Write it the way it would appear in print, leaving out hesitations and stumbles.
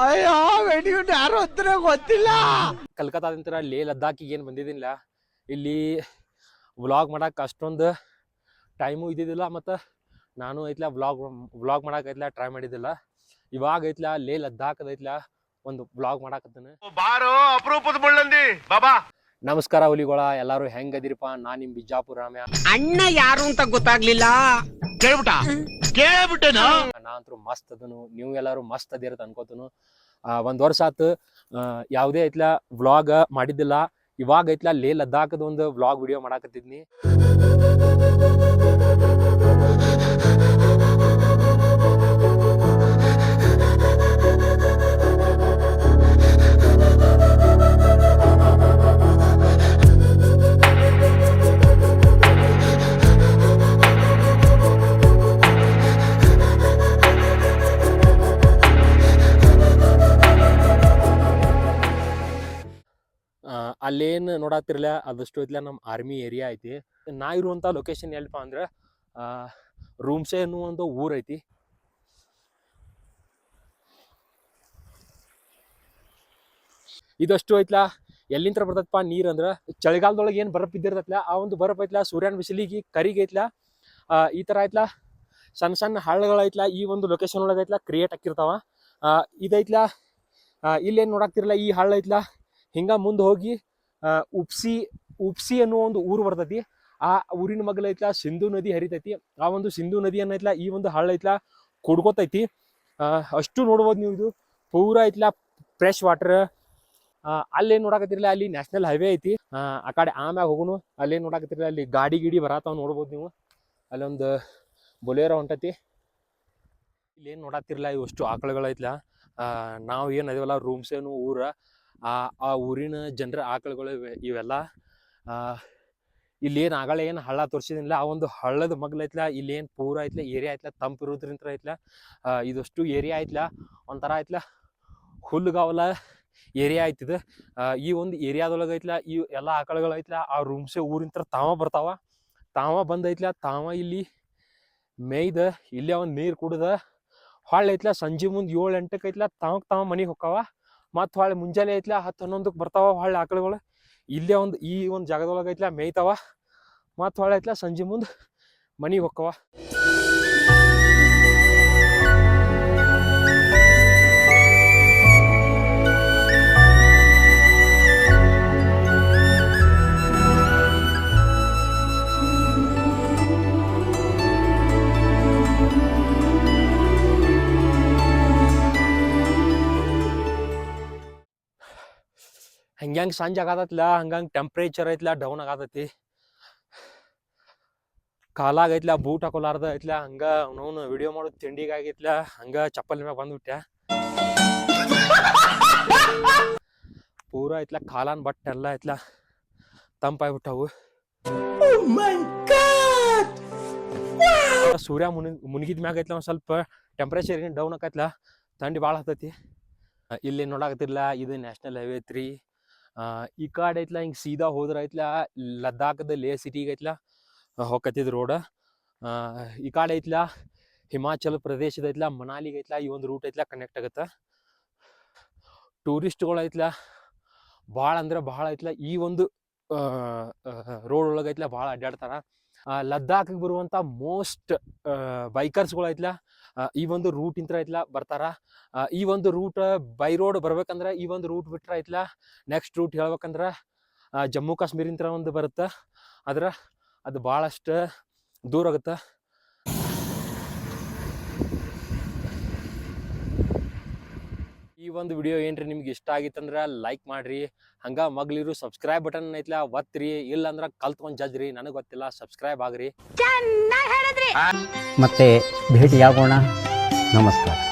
ಅಯ್ಯೋ ವೆಡಿಯೂಟ್ ಯಾರು ಹತ್ರ ಗೊತ್ತಿಲ್ಲ. ಕಲ್ಕತ್ತಾದಿಂದ ಲೇ ಲದ್ದಾಖಿಗೆ ಏನು ಬಂದಿದ್ದಿಲ್ಲ. ಇಲ್ಲಿ ವ್ಲಾಗ್ ಮಾಡಕ್ಕೆ ಅಷ್ಟೊಂದು ಟೈಮು ಇದ್ದಿದ್ದಿಲ್ಲ, ಮತ್ತು ನಾನು ಐತ್ಲ ವ್ಲಾಗ್ ಮಾಡಕ್ಕೆ ಐತ್ಲ ಟ್ರೈ ಮಾಡಿದ್ದಿಲ್ಲ. ಇವಾಗ ಐತ್ಲ ಲೇ ಲದ್ದಾಖದ ಐತ್ಲ ಒಂದು ವ್ಲಾಗ್ ಮಾಡಾಕತ್ತೇನೆ. ಬಾರೋ ಅಪರೂಪದ ಮುಳ್ಳಂದಿ ಬಾಬಾ. ನಮಸ್ಕಾರ ಹುಲಿಗೋಳ, ಎಲ್ಲಾರು ಹೆಂಗದಿರಪ್ಪ? ನಾನ್ ನಿಮ್ ಬಿಜಾಪುರ ರಾಮ್ಯ. ಅಣ್ಣ ಯಾರು ಅಂತ ಗೊತ್ತಾಗ್ಲಿಲ್ಲ. ಕೇಳ್ಬಿಟ್ಟೇನ? ನಾ ಅಂತೂ ಮಸ್ತ್ ಅದನು, ನೀವು ಎಲ್ಲಾರು ಮಸ್ತ್ ಅದಿರತ್ ಅನ್ಕೋತನು. ಒಂದ್ ವರ್ಷ ಆತು ಯಾವುದೇ ಐತ್ಲ ವ್ಲಾಗ್ ಮಾಡಿದ್ದಿಲ್ಲ. ಇವಾಗ ಐತ್ಲ ಲೇ ಲದ್ದಾಖದ ಒಂದು ವ್ಲಾಗ್ ವಿಡಿಯೋ ಮಾಡಾಕತ್ತಿದ್ನಿ. ಅಲ್ಲೇನು ನೋಡಾತಿರ್ಲ ಅದಷ್ಟು ಐತ್ಲ ನಮ್ಮ ಆರ್ಮಿ ಏರಿಯಾ ಐತಿ. ನಾ ಇರುವಂಥ ಲೊಕೇಶನ್ ಎಲ್ಪ ಅಂದ್ರೆ ರೂಮ್ಸೆ ಅನ್ನೋ ಒಂದು ಊರು ಐತಿ. ಇದಷ್ಟು ಐತ್ಲ ಎಲ್ಲಿಂತ್ರ ಬರ್ತದಪ್ಪ ನೀರು ಅಂದ್ರೆ ಚಳಿಗಾಲದೊಳಗೆ ಏನು ಬರಪ್ ಬಿದ್ದಿರ್ತೈತ್ಲ, ಆ ಒಂದು ಬರಪ್ ಐತ್ಲ ಸೂರ್ಯನ ಬಿಸಿಲಿಗೆ ಕರಿಗೆ ಐತ್ಲ ಈ ಥರ ಐತ್ಲ ಸಣ್ಣ ಸಣ್ಣ ಹಳ್ಳಗಳೈತ್ಲ ಈ ಒಂದು ಲೊಕೇಶನ್ ಒಳಗೆ ಐತ್ಲ ಕ್ರಿಯೇಟ್ ಆಗಿರ್ತಾವ. ಇದೈತ್ಲ ಇಲ್ಲೇನು ನೋಡಾಕ್ತಿರಲ್ಲ, ಈ ಹಳ್ಳ ಐತ್ಲ ಹಿಂಗ ಮುಂದೆ ಹೋಗಿ ಉಪ್ಸಿ ಅನ್ನೋ ಒಂದು ಊರು ಬರ್ತೈತಿ. ಆ ಊರಿನ ಮಗ್ಲ ಐತ್ಲ ಸಿಂಧು ನದಿ ಹರಿತೈತಿ. ಆ ಒಂದು ಸಿಂಧು ನದಿ ಅನ್ನೈತ್ಲ ಈ ಒಂದು ಹಳ್ಳ ಐತ್ಲ ಕುಡ್ಕೋತೈತಿ. ಅಷ್ಟು ನೋಡ್ಬೋದು ನೀವು. ಇದು ಪೂರಾ ಐತ್ಲ ಫ್ರೆಶ್ ವಾಟರ್. ಅಲ್ಲೇನು ನೋಡಾಕತ್ತಿರಲ್ಲ, ಅಲ್ಲಿ ನ್ಯಾಷನಲ್ ಹೈವೇ ಐತಿ. ಆ ಕಡೆ ಆಮ್ಯಾಗ ಹೋಗುನು. ಅಲ್ಲೇನು ನೋಡಾಕತ್ತಿರಲ್ಲ, ಅಲ್ಲಿ ಗಿಡಿ ಬರತಾವ ನೋಡ್ಬೋದು ನೀವು. ಅಲ್ಲೊಂದು ಬೊಲೇರೋ ಹೊಂಟತಿ. ಇಲ್ಲೇನು ನೋಡಾತಿರಲ್ಲ, ಇವಷ್ಟು ಆಕಳುಗಳೈತ್ಲ. ನಾವು ಏನು ಅದೇವಲ್ಲ ರೂಮ್ಸ್ ಏನು ಊರ, ಆ ಊರಿನ ಜನರ ಆಕಳುಗಳು ಇವೆಲ್ಲ. ಇಲ್ಲೇನು ಆಗಳ ಏನು ಹಳ್ಳ ತೋರಿಸಿದಿಲ್ಲ, ಆ ಒಂದು ಹಳ್ಳದ ಮಗ್ಲ ಐತ್ಲ ಇಲ್ಲೇನು ಪೂರ ಐತ್ಲ ಏರಿಯಾ ಐತ್ಲ ತಂಪಿರೋದ್ರಿಂದ ಐತ್ಲ ಇದಷ್ಟು ಏರಿಯಾ ಐತ್ಲ ಒಂಥರ ಐತ್ಲ ಹುಲ್ಲುಗಾವಲ ಏರಿಯಾ ಐತಿದ. ಈ ಒಂದು ಏರಿಯಾದೊಳಗೆ ಐತ್ಲ ಈ ಎಲ್ಲ ಆಕಳುಗಳು ಐತ್ಲ ಆ ರೂಮ್ಸೆ ಊರಿಂತ ತಾವ ಬಂದೈತ್ಲ. ತಾವ ಇಲ್ಲಿ ಮೇಯ್ದ ಇಲ್ಲೇ ಒಂದು ನೀರು ಕುಡ್ದ ಹೊಳ್ಳ ಐತ್ಲ ಸಂಜೆ ಮುಂದೆ 7-8 ಐತ್ಲ ತಾವ ಮನೆಗೆ ಹೊಕ್ಕಾವ. ಮತ್ತು ಹೊಳ್ಳಿ ಮುಂಜಾನೆ ಐತ್ಲ 10-11 ಬರ್ತಾವ ಹೊಳ್ಳಿ ಆಕಳುಗಳು. ಇಲ್ಲೇ ಈ ಒಂದು ಜಾಗದೊಳಗೆ ಐತ್ಲ ಮೇಯ್ತಾವ. ಮತ್ತು ಹೊಳ್ಳಿ ಐತ್ಲ ಸಂಜೆ ಮುಂದೆ ಮನೆಗೆ ಹೊಕ್ಕವ. ಹಂಗ್ಯಾಂಗ ಸಂಜೆ ಆಗತ್ತಲ್ಲ ಹಂಗಂಗೆ ಟೆಂಪ್ರೇಚರ್ ಐತ್ಲ ಡೌನ್ ಆಗತೈತಿ. ಕಾಲಾಗ ಐತ್ಲ ಬೂಟ್ ಹಾಕೊಲಾರ್ದ ಐತ್ಲ ಹಂಗ ಅವನವನು ವಿಡಿಯೋ ಮಾಡೋದು ತಿಂಡಿಗಾಗೈತ್ಲ ಹಂಗ ಚಪ್ಪಲ್ ಮ್ಯಾಗ ಬಂದ್ಬಿಟ್ಟ. ಪೂರ ಐತ್ಲ ಕಾಲಾನ್ ಬಟ್ ಎಲ್ಲ ಐತ್ಲ ತಂಪಾಗ್ಬಿಟ್ಟವು. ಸೂರ್ಯ ಮುನ್ಗಿದ ಮ್ಯಾಗ ಐತ್ಲ ಒಂದ್ ಸ್ವಲ್ಪ ಟೆಂಪ್ರೇಚರ್ ಏನ್ ಡೌನ್ ಆಕೈತ್ಲ, ಥಂಡಿ ಭಾಳ ಹತ್ತೈತಿ. ಇಲ್ಲಿ ನೋಡಾಕತ್ತಿರ್ಲ, ಇದು ನ್ಯಾಷನಲ್ ಹೈವೇ 3. ಈ ಕಡೆ ಐತ್ಲ ಹಿಂಗೆ ಸೀದಾ ಹೋದ್ರ ಐತ್ಲ ಲದ್ದಾಖದ ಲೇ ಸಿಟಿಗೆ ಐತ್ಲ ಹೋಗತ್ತಿದ್ ರೋಡ್. ಈ ಕಡೆ ಐತ್ಲ ಹಿಮಾಚಲ ಪ್ರದೇಶದ ಐತ್ಲ ಮನಾಲಿಗೆ ಐತ್ಲ ಈ ಒಂದು ರೂಟ್ ಐತ್ಲ ಕನೆಕ್ಟ್ ಆಗತ್ತ. ಟೂರಿಸ್ಟ್ಗಳು ಐತ್ಲ ಭಾಳ ಅಂದ್ರೆ ಭಾಳ ಐತ್ಲ ಈ ಒಂದು ರೋಡ್ ಒಳಗೆ ಐತ್ಲ ಭಾಳ ಅಡ್ಡಾಡ್ತಾರ. ಲದ್ದಾಖಿಗೆ ಬರುವಂಥ ಮೋಸ್ಟ್ ಬೈಕರ್ಸ್ಗಳು ಐತ್ಲ ಈ ಒಂದು ರೂಟ್ ಇಂತ್ರ ಐತ್ಲ ಬರ್ತಾರ. ಈ ಒಂದು ರೂಟ್ ಬೈ ರೋಡ್ ಬರ್ಬೇಕಂದ್ರೆ ಈ ಒಂದು ರೂಟ್ ಬಿಟ್ರೆ ಐತ್ಲ ನೆಕ್ಸ್ಟ್ ರೂಟ್ ಹೇಳ್ಬೇಕಂದ್ರೆ ಜಮ್ಮು ಕಾಶ್ಮೀರಿಂತ್ರ ಒಂದು ಬರುತ್ತೆ. ಆದ್ರೆ ಅದು ಭಾಳಷ್ಟು ದೂರ ಆಗುತ್ತೆ. ಈ ಒಂದು ವಿಡಿಯೋ ಏನ್ರಿ ನಿಮ್ಗೆ ಇಷ್ಟ ಆಗಿತ್ತಂದ್ರೆ ಲೈಕ್ ಮಾಡ್ರಿ. ಹಂಗ ಮಗ್ಲಿರು ಸಬ್ಸ್ಕ್ರೈಬ್ ಬಟನ್ ಐತ್ಲ ಒತ್ತ್ರಿ. ಇಲ್ಲ ಅಂದ್ರೆ ಕಲ್ತ್ಕೊಂಡ್ ಜಜ್ರಿ, ನನಗೆ ಗೊತ್ತಿಲ್ಲ. ಸಬ್ಸ್ಕ್ರೈಬ್ ಆಗ್ರಿ. ಮತ್ತೆ ಭೇಟಿಯಾಗೋಣ. ನಮಸ್ಕಾರ.